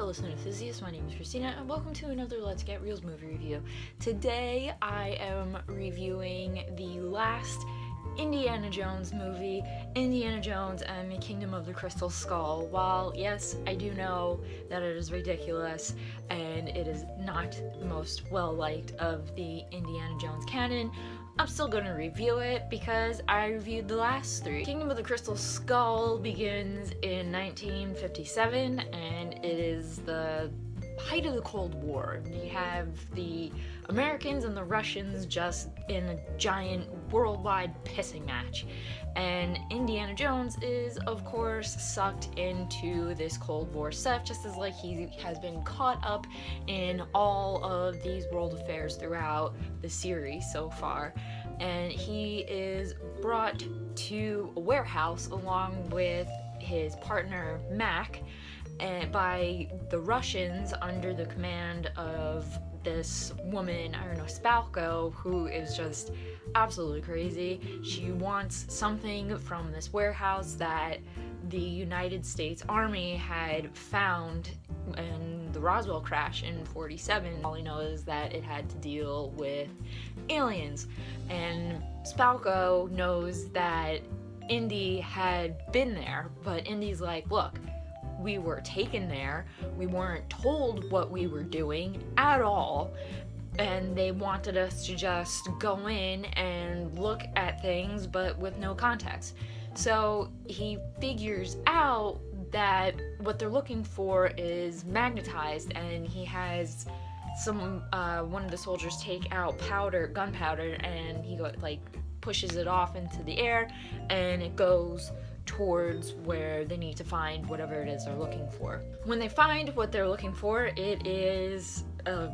fellow cinema enthusiasts, my name is Christina, and welcome to another Let's Get Reelz movie review. Today, I am reviewing the last Indiana Jones movie, Indiana Jones and the Kingdom of the Crystal Skull. While, yes, I do know that it is ridiculous, and it is not the most well-liked of the Indiana Jones canon, I'm still going to review it because I reviewed the last three. Kingdom of the Crystal Skull begins in 1957, and it is the height of the Cold War. You have the Americans and the Russians just in a giant worldwide pissing match. And Indiana Jones is, of course, sucked into this Cold War stuff, just as like he has been caught up in all of these world affairs throughout the series so far. And he is brought to a warehouse along with his partner Mac, and by the Russians under the command of this woman, I don't know, Spalko, who is just absolutely crazy. She wants something from this warehouse that the United States Army had found in the Roswell crash in '47. All he knows is that it had to deal with aliens, and Spalko knows that Indy had been there, but Indy's like, look, we were taken there, we weren't told what we were doing at all, and they wanted us to just go in and look at things but with no context. So he figures out that what they're looking for is magnetized, and he has one of the soldiers take out gunpowder, and he pushes it off into the air, and it goes towards where they need to find whatever it is they're looking for. When they find what they're looking for, it is a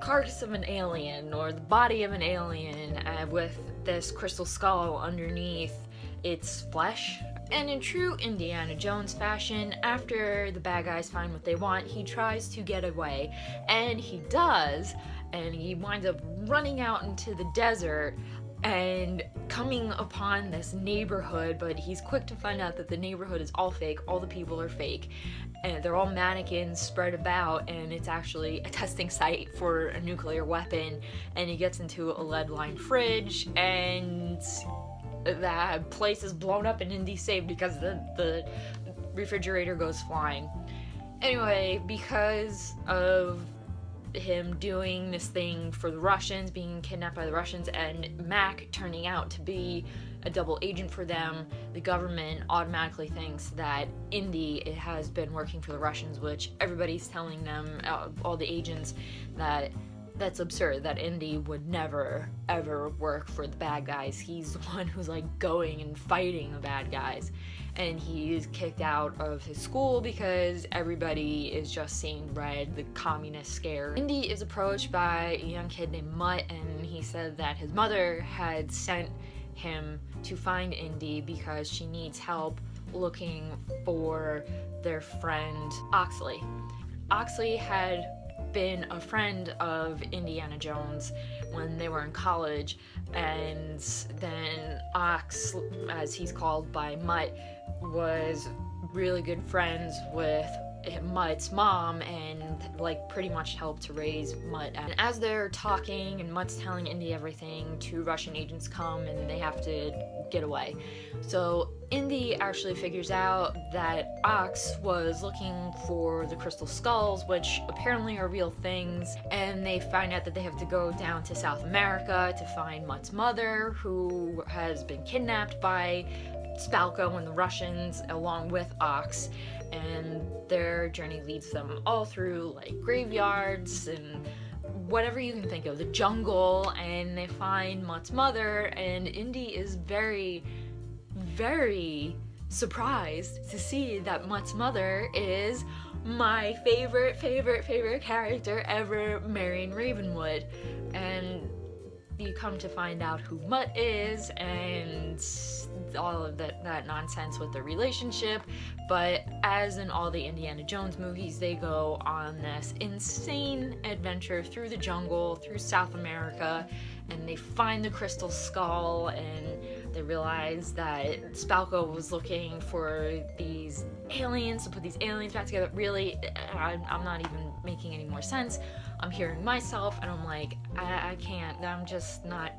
carcass of an alien, or the body of an alien, with this crystal skull underneath its flesh. And in true Indiana Jones fashion, after the bad guys find what they want, he tries to get away, and he does, and he winds up running out into the desert and coming upon this neighborhood, but he's quick to find out that the neighborhood is all fake, all the people are fake, and they're all mannequins spread about, and it's actually a testing site for a nuclear weapon. And he gets into a lead-lined fridge, and that place is blown up and Indy's saved because the refrigerator goes flying. Anyway, because of him doing this thing for the Russians, being kidnapped by the Russians, and Mac turning out to be a double agent for them, the government automatically thinks that Indy has been working for the Russians, which everybody's telling them, all the agents, that that's absurd, that Indy would never ever work for the bad guys. He's the one who's going and fighting the bad guys, and he's kicked out of his school because everybody is just seeing red, the communist scare. Indy is approached by a young kid named Mutt, and he said that his mother had sent him to find Indy because she needs help looking for their friend Oxley. Oxley had been a friend of Indiana Jones when they were in college, and then Ox, as he's called by Mutt, was really good friends with Mutt's mom, and pretty much helped to raise Mutt. And as they're talking and Mutt's telling Indy everything, two Russian agents come and they have to get away. So Indy actually figures out that Ox was looking for the crystal skulls, which apparently are real things, and they find out that they have to go down to South America to find Mutt's mother, who has been kidnapped by Spalko and the Russians along with Ox, and their journey leads them all through graveyards and whatever you can think of, the jungle, and they find Mutt's mother, and Indy is very, very surprised to see that Mutt's mother is my favorite character ever, Marion Ravenwood. And you come to find out who Mutt is and all of that nonsense with the relationship. But as in all the Indiana Jones movies, they go on this insane adventure through the jungle, through South America, and they find the crystal skull, and They realized that Spalko was looking for these aliens, to put these aliens back together. Really, I'm not even making any more sense. I'm hearing myself, and I'm like, I can't. I'm just not,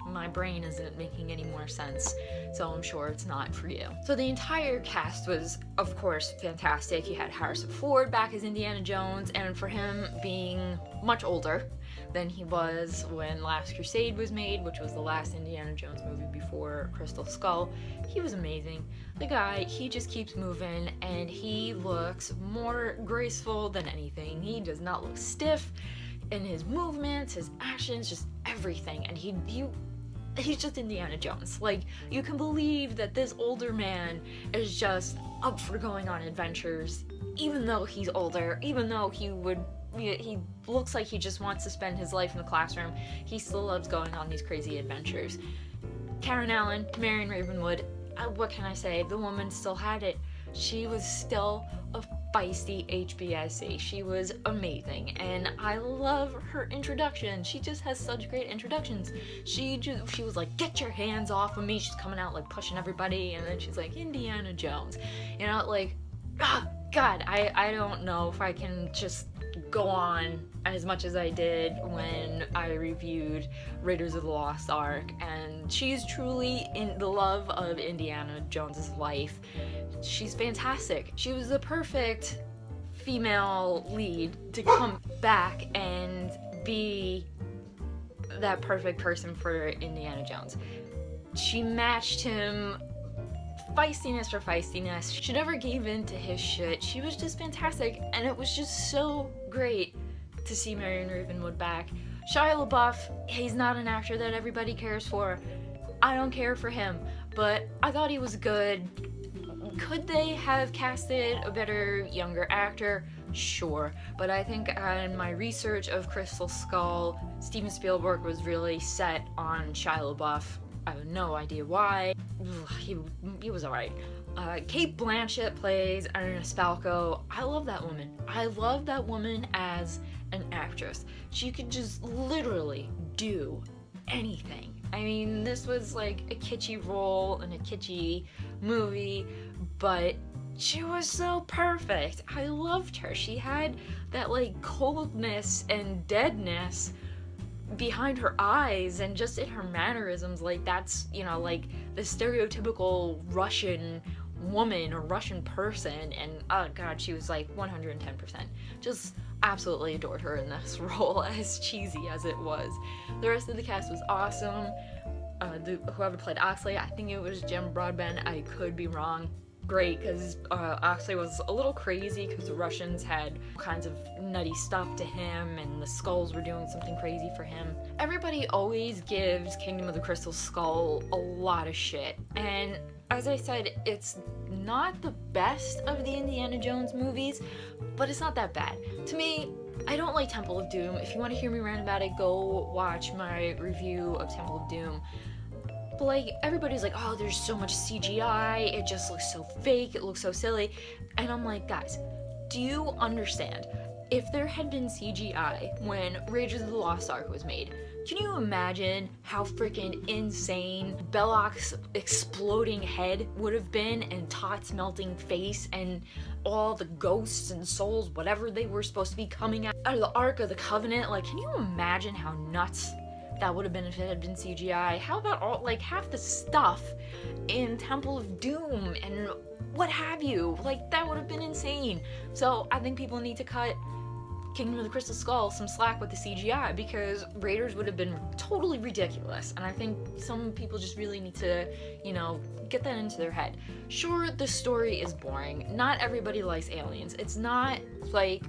my brain isn't making any more sense. So I'm sure it's not for you. So the entire cast was, of course, fantastic. You had Harrison Ford back as Indiana Jones, and for him being much older than he was when Last Crusade was made, which was the last Indiana Jones movie before Crystal Skull, he was amazing. The guy, he just keeps moving, and he looks more graceful than anything. He does not look stiff in his movements, his actions, just everything. And he's just Indiana Jones. Like, you can believe that this older man is just up for going on adventures, even though he's older, even though he looks like he just wants to spend his life in the classroom. He still loves going on these crazy adventures. Karen Allen, Marion Ravenwood, what can I say? The woman still had it. She was still a feisty HBIC. She was amazing, and I love her introduction. She just has such great introductions. She was like, "Get your hands off of me." She's coming out like pushing everybody, and then she's like, "Indiana Jones," you know, like, God, I don't know if I can just go on as much as I did when I reviewed Raiders of the Lost Ark, and she's truly in the love of Indiana Jones's life. She's fantastic. She was the perfect female lead to come back and be that perfect person for Indiana Jones. She matched him feistiness for feistiness. She never gave in to his shit. She was just fantastic, and it was just so great to see Marion Ravenwood back. Shia LaBeouf, he's not an actor that everybody cares for. I don't care for him, but I thought he was good. Could they have casted a better younger actor? Sure, but I think in my research of Crystal Skull, Steven Spielberg was really set on Shia LaBeouf. I have no idea why. He was alright. Cate Blanchett plays Ernest Spalko. I love that woman. I love that woman as an actress. She could just literally do anything. I mean, this was like a kitschy role in a kitschy movie, but she was so perfect. I loved her. She had that like coldness and deadness behind her eyes and just in her mannerisms. Like, that's, you know, like the stereotypical Russian woman or Russian person, and oh god, she was like 110%. Just absolutely adored her in this role, as cheesy as it was. The rest of the cast was awesome. Whoever played Oxley, I think it was Jim Broadbent, I could be wrong. Great, because Oxley was a little crazy because the Russians had kinds of nutty stuff to him, and the Skulls were doing something crazy for him. Everybody always gives Kingdom of the Crystal Skull a lot of shit, and as I said, it's not the best of the Indiana Jones movies, but it's not that bad. To me, I don't like Temple of Doom. If you want to hear me rant about it, go watch my review of Temple of Doom. But like, everybody's like, oh, there's so much CGI, it just looks so fake, it looks so silly. And I'm like, guys, do you understand? If there had been CGI when Raiders of the Lost Ark was made, can you imagine how freaking insane Belloc's exploding head would have been, and Tot's melting face, and all the ghosts and souls, whatever they were supposed to be coming out of the Ark of the Covenant? Like, can you imagine how nuts that would have been if it had been CGI? How about all, like, half the stuff in Temple of Doom and what have you? Like, that would have been insane. So I think people need to cut Kingdom of the Crystal Skull some slack with the CGI, because Raiders would have been totally ridiculous, and I think some people just really need to, you know, get that into their head. Sure, the story is boring. Not everybody likes aliens. It's not like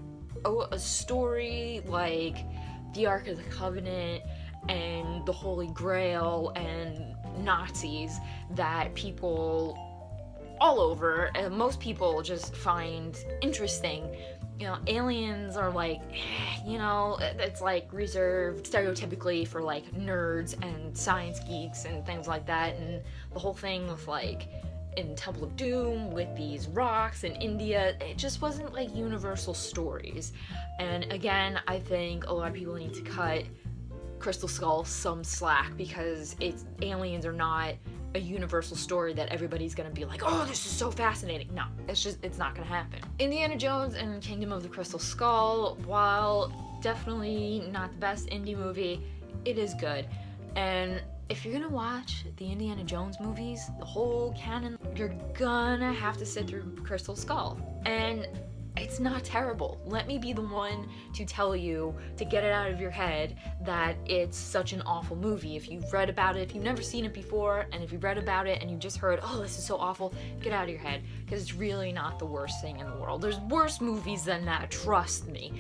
a story like the Ark of the Covenant and the Holy Grail and Nazis that people all over, and most people just find interesting. You know, aliens are like, you know, it's like reserved stereotypically for like nerds and science geeks and things like that. And the whole thing with like in Temple of Doom with these rocks in India, it just wasn't like universal stories. And again, I think a lot of people need to cut Crystal Skull some slack, because aliens are not a universal story that everybody's gonna be like, oh, this is so fascinating. No, it's not gonna happen. Indiana Jones and Kingdom of the Crystal Skull, while definitely not the best indie movie, it is good. And if you're gonna watch the Indiana Jones movies, the whole canon, you're gonna have to sit through Crystal Skull. And it's not terrible. Let me be the one to tell you to get it out of your head that it's such an awful movie. If you've read about it, if you've never seen it before, and if you've read about it and you just heard, oh, this is so awful, get out of your head, because it's really not the worst thing in the world. There's worse movies than that, trust me.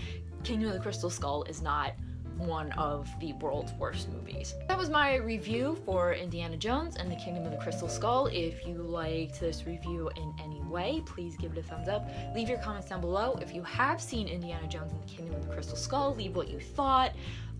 Kingdom of the Crystal Skull is not one of the world's worst movies. That was my review for Indiana Jones and the Kingdom of the Crystal Skull. If you liked this review in any way, please give it a thumbs up. Leave your comments down below. If you have seen Indiana Jones and the Kingdom of the Crystal Skull, leave what you thought.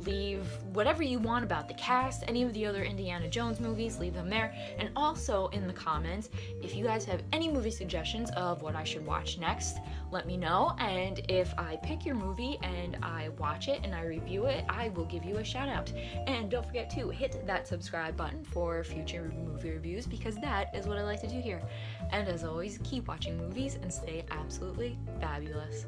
Leave whatever you want about the cast, any of the other Indiana Jones movies, leave them there. And also in the comments, if you guys have any movie suggestions of what I should watch next, let me know. And if I pick your movie and I watch it and I review it, I will give you a shout out. And don't forget to hit that subscribe button for future movie reviews, because that is what I like to do here. And as always, keep watching movies and stay absolutely fabulous.